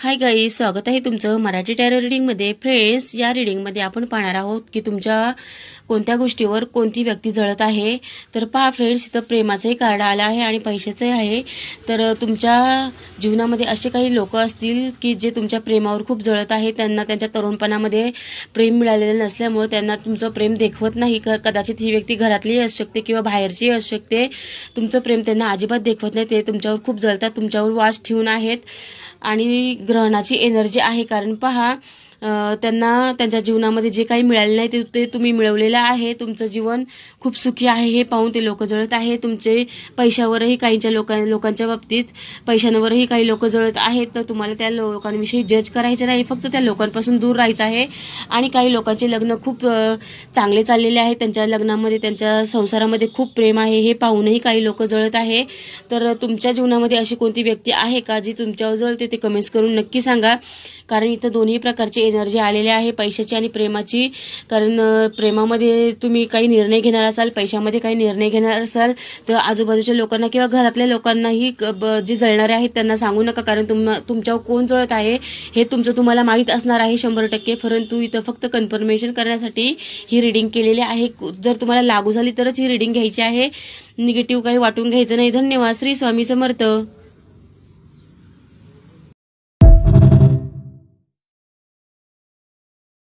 Hi guys, स्वागत आहे तुमचं मराठी टॅरो रीडिंगमध्ये. फ्रेंड्स, या रीडिंगमध्ये आपण पाहणार आहोत की तुमच्या कोणत्या गोष्टीवर कोणती व्यक्ती जळत आहे. तर पहा फ्रेंड्स, इथं प्रेमाचंही कार्ड आलं आहे आणि पैशाचंही आहे. तर तुमच्या जीवनामध्ये असे काही लोक असतील की जे तुमच्या प्रेमावर खूप जळत आहे. त्यांना त्यांच्या तरुणपणामध्ये प्रेम मिळालेलं नसल्यामुळे त्यांना तुमचं प्रेम देखवत नाही. कदाचित ही व्यक्ती घरातलीही असू शकते किंवा बाहेरचीही असू शकते. तुमचं प्रेम त्यांना अजिबात देखवत नाही. ते तुमच्यावर खूप जळतात, तुमच्यावर वास ठेवून आहेत आणि ग्रहणाची एनर्जी आहे. कारण पहा, त्यांना त्यांच्या जीवनामध्ये जे काही मिळाले नाही ते तुम्ही मिळवलेलं आहे. तुमचं जीवन खूप सुखी आहे हे पाहून ते लोक जळत आहे. तुमचे पैशावरही काहींच्या लोकांच्या बाबतीत पैशांवरही काही लोक जळत आहेत. तर तुम्हाला त्या लोकांविषयी जज करायचं नाही, फक्त त्या लोकांपासून दूर राहायचं आहे. आणि काही लोकांचे लग्न खूप चांगले चाललेले आहेत, त्यांच्या लग्नामध्ये त्यांच्या संसारामध्ये खूप प्रेम आहे हे पाहूनही काही लोक जळत आहे. तर तुमच्या जीवनामध्ये अशी कोणती व्यक्ती आहे का जी तुमच्यावर जळते ते कमेंट्स करून नक्की सांगा. कारण इथं दोन्ही प्रकारची एनर्जी आलेली आहे, पैशाची आणि प्रेमाची. कारण प्रेमामध्ये तुम्ही काही निर्णय घेणार असाल, पैशामध्ये काही निर्णय घेणार असाल तर आजूबाजूच्या लोकांना किंवा घरातल्या लोकांनाही जे जळणारे आहेत त्यांना सांगू नका. कारण तुमच्यावर कोण जळत आहे हे तुम्हाला माहीत असणार आहे 100%. परंतु इथं फक्त कन्फर्मेशन करण्यासाठी ही रीडिंग केलेली आहे. जर तुम्हाला लागू झाली तरच ही रीडिंग घ्यायची आहे, निगेटिव्ह काही वाटून घ्यायचं नाही. धन्यवाद. श्री स्वामी समर्थ.